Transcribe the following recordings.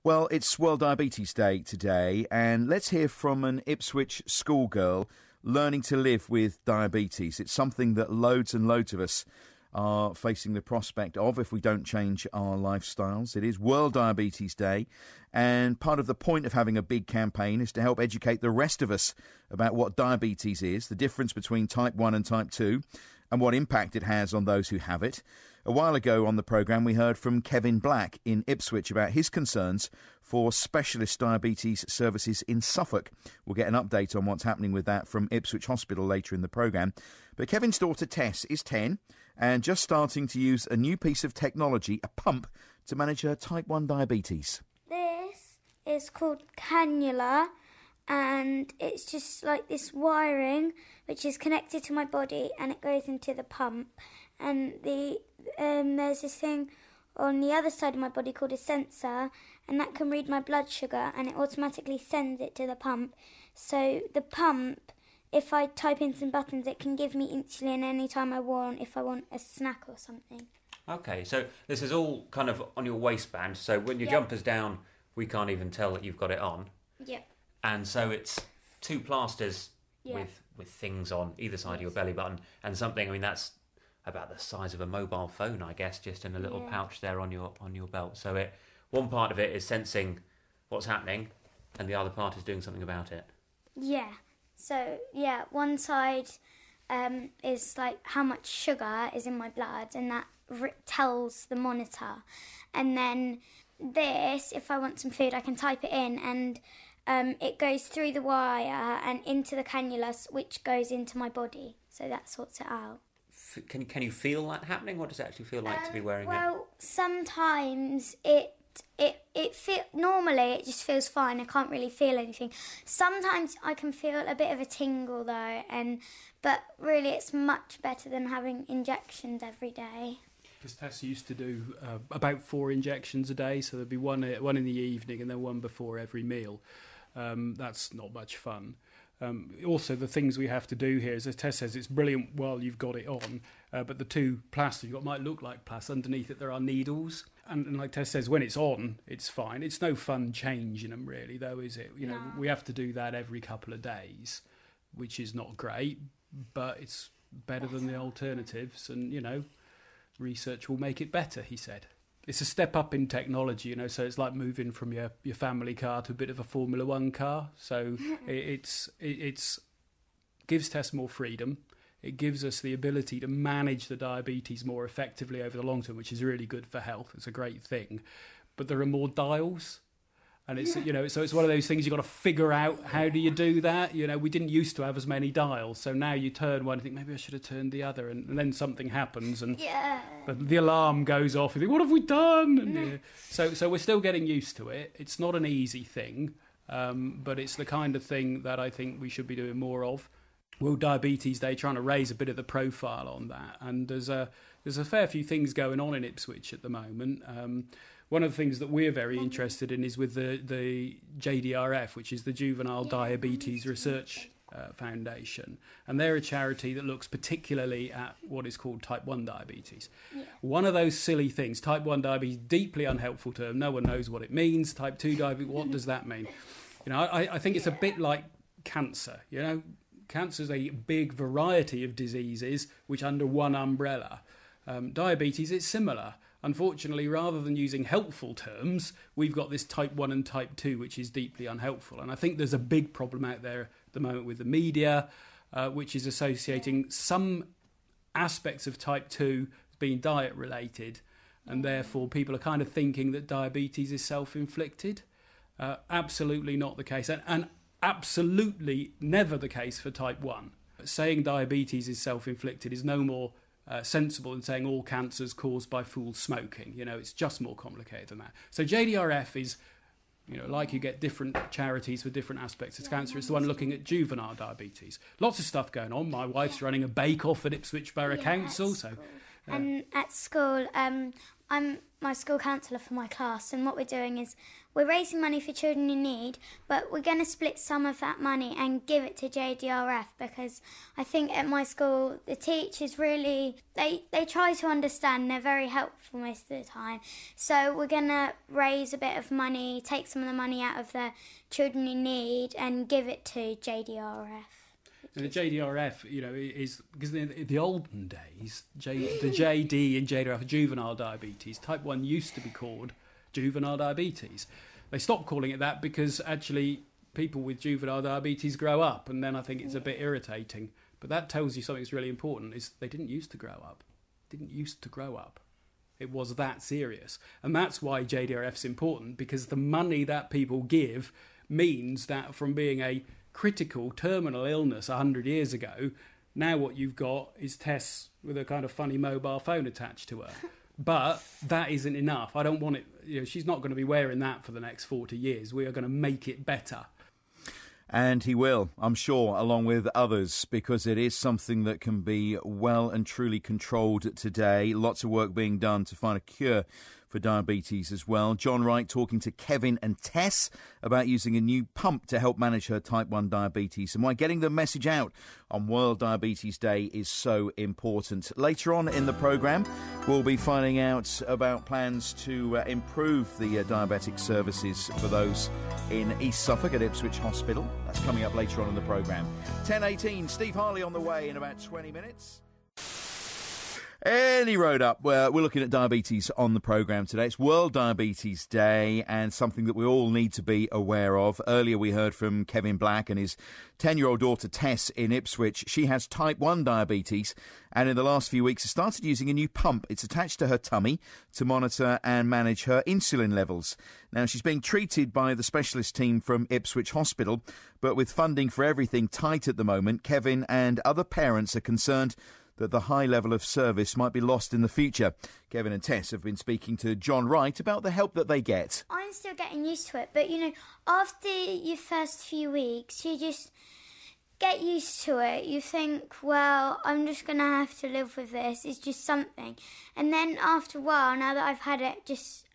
Well, it's World Diabetes Day today, and let's hear from an Ipswich schoolgirl learning to live with diabetes. It's something that loads and loads of us are facing the prospect of if we don't change our lifestyles. It is World Diabetes Day, and part of the point of having a big campaign is to help educate the rest of us about what diabetes is, the difference between type 1 and type 2, and what impact it has on those who have it. A while ago on the programme, we heard from Kevin Black in Ipswich about his concerns for specialist diabetes services in Suffolk. We'll get an update on what's happening with that from Ipswich Hospital later in the programme. But Kevin's daughter Tess is 10 and just starting to use a new piece of technology, a pump, to manage her type 1 diabetes. This is called cannula, and it's just like this wiring which is connected to my body, and it goes into the pump. And there's this thing on the other side of my body called a sensor, and that can read my blood sugar, and it automatically sends it to the pump. So the pump, if I type in some buttons, it can give me insulin anytime I want, if I want a snack or something. Okay, so this is all kind of on your waistband, so when your jumper's down, we can't even tell that you've got it on. Yep. And so it's two plasters with things on either side of your belly button, and something, I mean, that's about the size of a mobile phone, I guess, just in a little pouch there on your belt. So one part of it is sensing what's happening, and the other part is doing something about it. Yeah. So one side is like how much sugar is in my blood, and that tells the monitor. And then this, if I want some food, I can type it in, and it goes through the wire and into the cannula, which goes into my body. So that sorts it out. Can you feel that happening? What does it actually feel like to be wearing it? Well, sometimes normally it just feels fine. I can't really feel anything. Sometimes I can feel a bit of a tingle though, but really it's much better than having injections every day. Because Tess used to do about 4 injections a day, so there'd be one in the evening and then one before every meal. That's not much fun. Also, the things we have to do here, as Tess says, it's brilliant while you've got it on, but the two plasters you've got might look like plaster. Underneath it there are needles, and like Tess says, when it's on, it's fine. It's no fun changing them really, though, is it? You know, we have to do that every couple of days, which is not great, but it's better than the alternatives, and, you know, research will make it better, he said. It's a step up in technology, you know, so it's like moving from your family car to a bit of a Formula One car. So it's gives Tess more freedom. It gives us the ability to manage the diabetes more effectively over the long term, which is really good for health. It's a great thing. But there are more dials. And it's, you know, so it's one of those things you've got to figure out, how do you do that? You know, we didn't used to have as many dials, so now you turn one and think, maybe I should have turned the other, and then something happens, and the alarm goes off, and you think, what have we done? And, so we're still getting used to it. It's not an easy thing, but it's the kind of thing that I think we should be doing more of. World Diabetes Day, trying to raise a bit of the profile on that, and there's a fair few things going on in Ipswich at the moment. One of the things that we're very interested in is with the JDRF, which is the Juvenile Diabetes Research Foundation. And they're a charity that looks particularly at what is called type 1 diabetes. Yeah. One of those silly things, type 1 diabetes, deeply unhelpful term. No one knows what it means. Type 2 diabetes, what does that mean? You know, I think it's a bit like cancer, you know. Cancer is a big variety of diseases which under one umbrella. Diabetes is similar. Unfortunately, rather than using helpful terms, we've got this type 1 and type 2, which is deeply unhelpful. And I think there's a big problem out there at the moment with the media, which is associating some aspects of type 2 as being diet-related, and therefore people are kind of thinking that diabetes is self-inflicted. Absolutely not the case, and absolutely never the case for type 1. Saying diabetes is self-inflicted is no more sensible than saying all cancers caused by fool smoking. You know, it's just more complicated than that. So JDRF is, you know, like you get different charities for different aspects of cancer. It's the one looking at juvenile diabetes. Lots of stuff going on. My wife's running a bake-off at Ipswich Borough Council, so And at school, I'm my school counsellor for my class, and what we're doing is we're raising money for children in need, but we're going to split some of that money and give it to JDRF, because I think at my school the teachers really, they try to understand, they're very helpful most of the time. So we're going to raise a bit of money, take some of the money out of the children in need and give it to JDRF. And the JDRF, is because in the olden days, the JD and JDRF, juvenile diabetes, type 1 used to be called juvenile diabetes. They stopped calling it that because actually people with juvenile diabetes grow up, and then I think it's a bit irritating. But that tells you something that's really important, is they didn't used to grow up. It was that serious. And that's why JDRF's important, because the money that people give means that from being a critical terminal illness 100 years ago, now what you've got is Tess with a kind of funny mobile phone attached to her. But that isn't enough. I don't want it, she's not going to be wearing that for the next 40 years. We are going to make it better. And he will, I'm sure, along with others, because it is something that can be well and truly controlled today. Lots of work being done to find a cure for diabetes as well. John Wright talking to Kevin and Tess about using a new pump to help manage her type 1 diabetes and why getting the message out on World Diabetes Day is so important. Later on in the programme, we'll be finding out about plans to improve the diabetic services for those in East Suffolk at Ipswich Hospital. That's coming up later on in the programme. 10:18, Steve Harley on the way in about 20 minutes. Any road up, we're looking at diabetes on the programme today. It's World Diabetes Day and something that we all need to be aware of. Earlier we heard from Kevin Black and his 10-year-old daughter Tess in Ipswich. She has type 1 diabetes and in the last few weeks has started using a new pump. It's attached to her tummy to monitor and manage her insulin levels. Now, she's being treated by the specialist team from Ipswich Hospital, but with funding for everything tight at the moment, Kevin and other parents are concerned that the high level of service might be lost in the future. Kevin and Tess have been speaking to John Wright about the help that they get. I'm still getting used to it, but, after your first few weeks, you just get used to it. You think, well, I'm just going to have to live with this. It's just something. And then after a while, now that I've had it just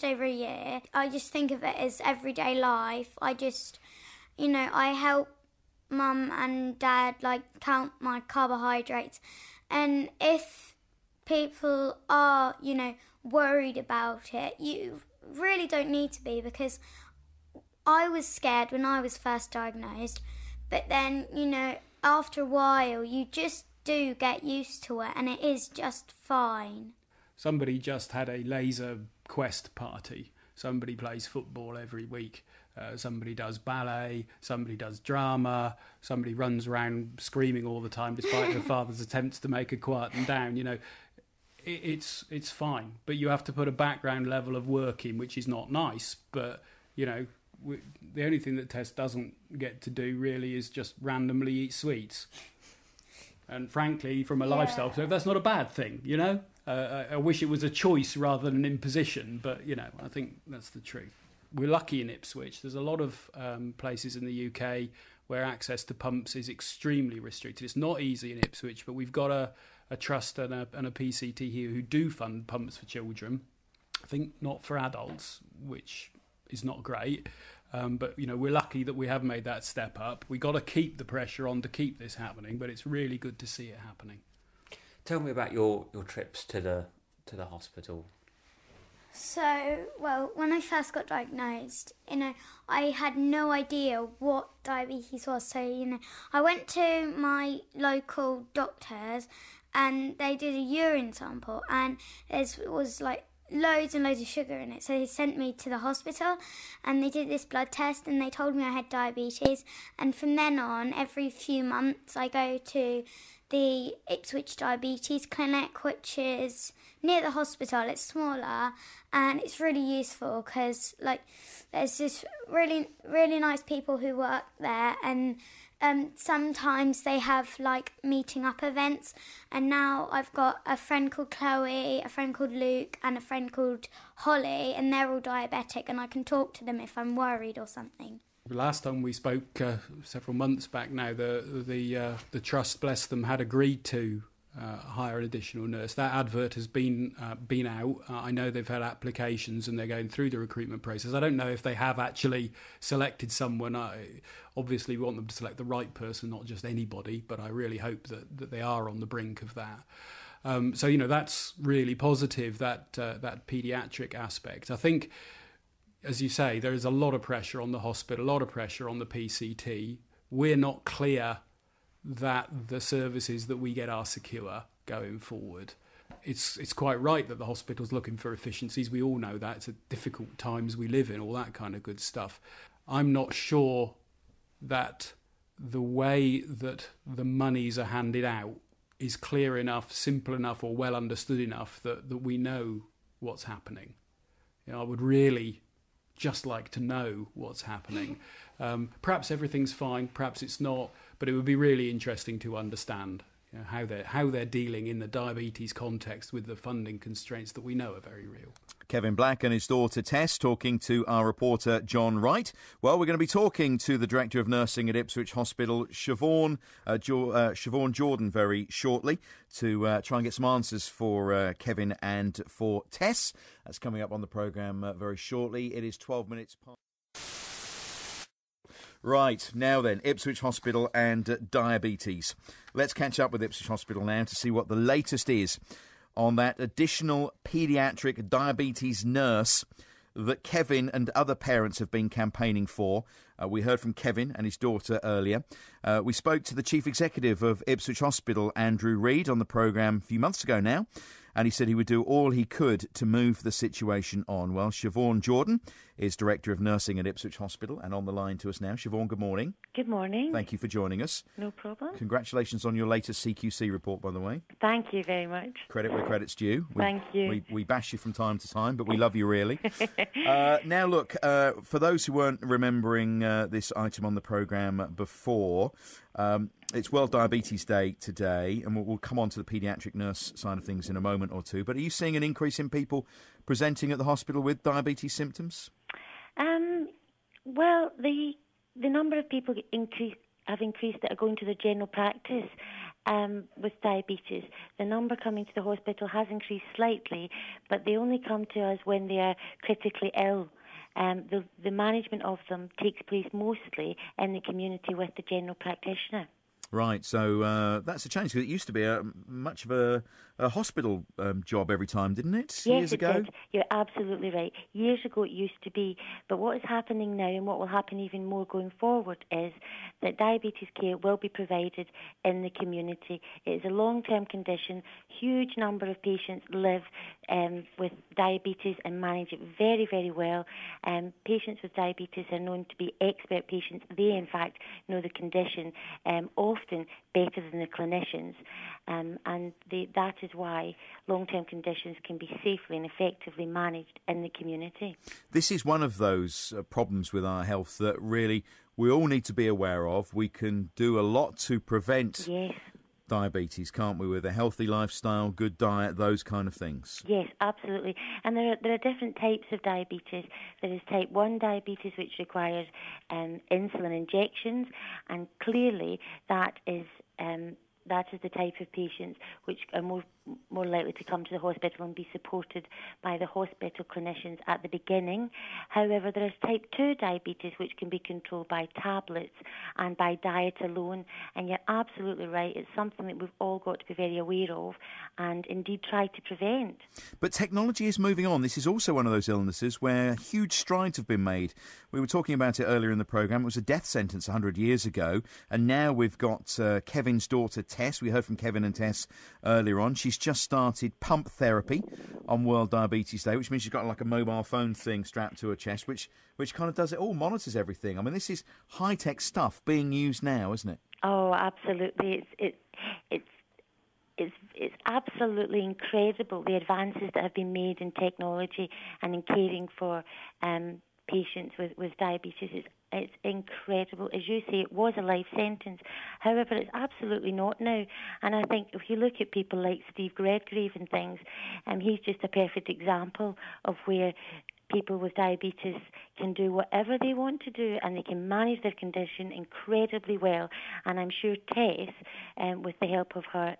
over a year, I just think of it as everyday life. I just, I help Mum and Dad count my carbohydrates, and if people are worried about it, you really don't need to be, because I was scared when I was first diagnosed, but then after a while you just do get used to it and it is just fine. Somebody just had a laser quest party. Somebody plays football every week. Somebody does ballet, somebody does drama, somebody runs around screaming all the time despite their father's attempts to make her quiet them down. It's fine, but you have to put a background level of work in, which is not nice. But, the only thing that Tess doesn't get to do really is just randomly eat sweets. And frankly, from a lifestyle perspective, that's not a bad thing, I wish it was a choice rather than an imposition, but, I think that's the truth. We're lucky in Ipswich. There's a lot of places in the UK where access to pumps is extremely restricted. It's not easy in Ipswich, but we've got a trust and a PCT here who do fund pumps for children. I think not for adults, which is not great. But, we're lucky that we have made that step up. We've got to keep the pressure on to keep this happening, but it's really good to see it happening. Tell me about your trips to the hospital. So, when I first got diagnosed, I had no idea what diabetes was. So, I went to my local doctors and they did a urine sample and there was loads and loads of sugar in it. So they sent me to the hospital and they did this blood test and they told me I had diabetes. And from then on, every few months, I go to the Ipswich Diabetes Clinic, which is near the hospital. It's smaller and it's really useful because there's this really, really nice people who work there, and sometimes they have meeting up events. And now I've got a friend called Chloe, a friend called Luke and a friend called Holly, and they're all diabetic and I can talk to them if I'm worried or something. Last time we spoke several months back now, the trust, bless them, had agreed to hire an additional nurse. That advert has been out. I know they've had applications and they're going through the recruitment process. I don't know if they have actually selected someone. I obviously want them to select the right person, not just anybody, but I really hope that they are on the brink of that. So, that's really positive, that paediatric aspect. I think, as you say, there is a lot of pressure on the hospital, a lot of pressure on the PCT. We're not clear that the services that we get are secure going forward. It's quite right that the hospital's looking for efficiencies. We all know that. It's a difficult times we live in, all that kind of good stuff. I'm not sure that the way that the monies are handed out is clear enough, simple enough, or well understood enough that we know what's happening. I would really just like to know what's happening. Perhaps everything's fine, perhaps it's not, but it would be really interesting to understand how they're dealing in the diabetes context with the funding constraints that we know are very real. Kevin Black and his daughter Tess talking to our reporter John Wright. Well, we're going to be talking to the Director of Nursing at Ipswich Hospital, Siobhan Jordan, very shortly to try and get some answers for Kevin and for Tess. That's coming up on the programme very shortly. It is 12 minutes past. Right, now then, Ipswich Hospital and diabetes. Let's catch up with Ipswich Hospital now to see what the latest is on that additional paediatric diabetes nurse that Kevin and other parents have been campaigning for. We heard from Kevin and his daughter earlier. We spoke to the Chief Executive of Ipswich Hospital, Andrew Reid, on the programme a few months ago now, and he said he would do all he could to move the situation on. Well, Siobhan Jordan is Director of Nursing at Ipswich Hospital and on the line to us now. Siobhan, good morning. Good morning. Thank you for joining us. No problem. Congratulations on your latest CQC report, by the way. Thank you very much. Credit where credit's due. Thank you. We bash you from time to time, but we love you really. Now, look, for those who weren't remembering this item on the programme before, it's World Diabetes Day today, and we'll come on to the paediatric nurse side of things in a moment or two. But are you seeing an increase in people presenting at the hospital with diabetes symptoms? Well, the number of people have increased that are going to the general practice with diabetes. The number coming to the hospital has increased slightly, but they only come to us when they are critically ill. The management of them takes place mostly in the community with the general practitioner. Right, so that's a change, because it used to be much of a hospital job every time, didn't it? Years ago? Did. You're absolutely right. Years ago it used to be, but what is happening now and what will happen even more going forward is that diabetes care will be provided in the community. It is a long-term condition. Huge number of patients live with diabetes and manage it very, very well. Patients with diabetes are known to be expert patients. They, in fact, know the condition often better than the clinicians, and that is why long-term conditions can be safely and effectively managed in the community. This is one of those problems with our health that really we all need to be aware of. We can do a lot to prevent diabetes, can't we, with a healthy lifestyle, good diet, those kind of things? Yes, absolutely. And there are different types of diabetes. There is type 1 diabetes, which requires insulin injections, and clearly that is the type of patients which are more likely to come to the hospital and be supported by the hospital clinicians at the beginning. However, there is type 2 diabetes, which can be controlled by tablets and by diet alone. And you're absolutely right. It's something that we've all got to be very aware of and indeed try to prevent. But technology is moving on. This is also one of those illnesses where huge strides have been made. We were talking about it earlier in the programme. It was a death sentence 100 years ago. And now we've got Kevin's daughter, Tess. We heard from Kevin and Tess earlier on. She's just started pump therapy on World Diabetes Day, which means she's got like a mobile phone thing strapped to her chest, which kind of does it all, monitors everything. I mean, this is high-tech stuff being used now, isn't it? Oh, absolutely. It's absolutely incredible, the advances that have been made in technology and in caring for patients with diabetes. It's incredible. As you say, it was a life sentence. However, it's absolutely not now. And I think if you look at people like Steve Redgrave and things, he's just a perfect example of where people with diabetes can do whatever they want to do and they can manage their condition incredibly well. And I'm sure Tess, with the help of her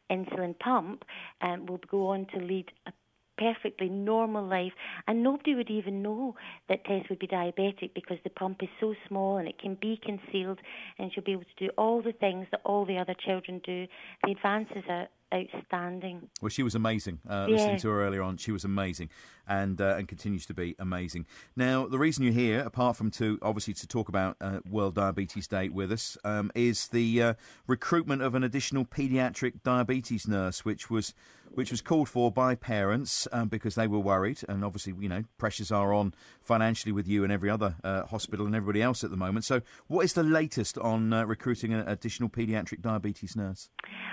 insulin pump will go on to lead a perfectly normal life, and nobody would even know that Tess would be diabetic because the pump is so small and it can be concealed, and she'll be able to do all the things that all the other children do. The advances are outstanding. Well, she was amazing. Listening to her earlier on, she was amazing, and continues to be amazing. Now, the reason you're here, apart from to talk about World Diabetes Day with us, is the recruitment of an additional paediatric diabetes nurse, which was called for by parents because they were worried, and obviously, pressures are on financially with you and every other hospital and everybody else at the moment. So, what is the latest on recruiting an additional paediatric diabetes nurse?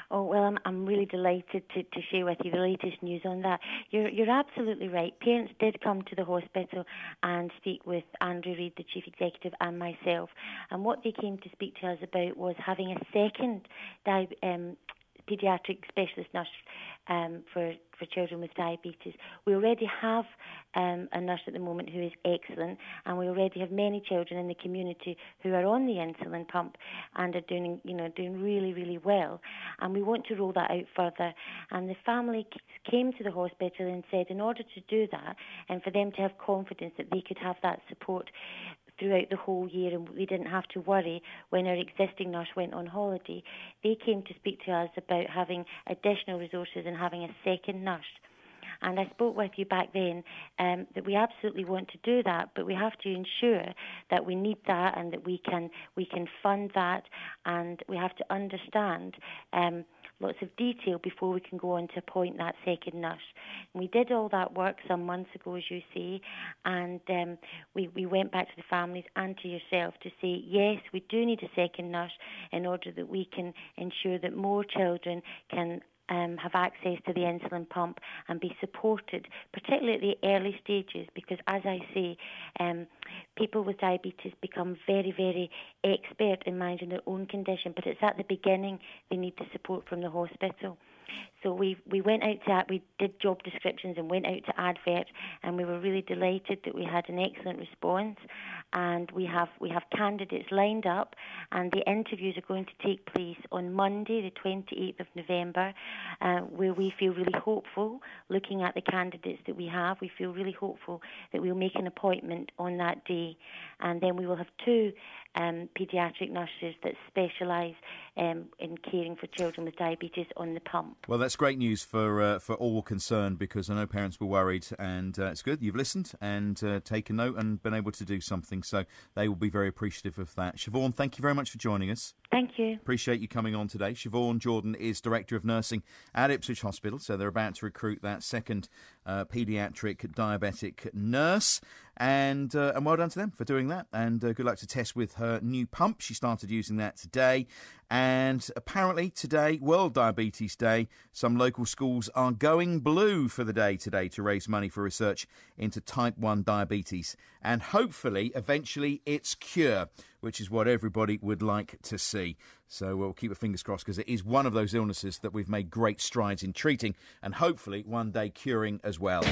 Oh, well, I'm really delighted to share with you the latest news on that. You're absolutely right. Parents did come to the hospital and speak with Andrew Reid, the Chief Executive, and myself. And what they came to speak to us about was having a second paediatric specialist nurse for children with diabetes. We already have a nurse at the moment who is excellent, and we already have many children in the community who are on the insulin pump and are doing really, really well. And we want to roll that out further. And the family came to the hospital and said, in order to do that, and for them to have confidence that they could have that support throughout the whole year, and we didn't have to worry when our existing nurse went on holiday, they came to speak to us about having additional resources and having a second nurse. And I spoke with you back then that we absolutely want to do that, but we have to ensure that we need that and that we can fund that, and we have to understand lots of detail before we can go on to appoint that second nurse. And we did all that work some months ago, as you say, and we went back to the families and to yourself to say, yes, we do need a second nurse in order that we can ensure that more children can have access to the insulin pump and be supported, particularly at the early stages, because, as I say, people with diabetes become very, very expert in managing their own condition, but it's at the beginning they need the support from the hospital. So we went out we did job descriptions and went out to advert, and we were really delighted that we had an excellent response, and we have candidates lined up, and the interviews are going to take place on Monday, the 28th of November, where we feel really hopeful, looking at the candidates that we have, we feel really hopeful that we'll make an appointment on that day, and then we will have two paediatric nurses that specialise in caring for children with diabetes on the pump. Well, that's great news for all concerned, because I know parents were worried, and it's good you've listened and taken note and been able to do something, so they will be very appreciative of that. Siobhan, thank you very much for joining us. Thank you. Appreciate you coming on today. Siobhan Jordan is Director of Nursing at Ipswich Hospital, so they're about to recruit that second paediatric diabetic nurse, and well done to them for doing that, and good luck to Tess with her new pump. She started using that today, and apparently today, World Diabetes Day, some local schools are going blue for the day today to raise money for research into type 1 diabetes, and hopefully eventually its cure, which is what everybody would like to see. So we'll keep our fingers crossed, because it is one of those illnesses that we've made great strides in treating and hopefully one day curing as well.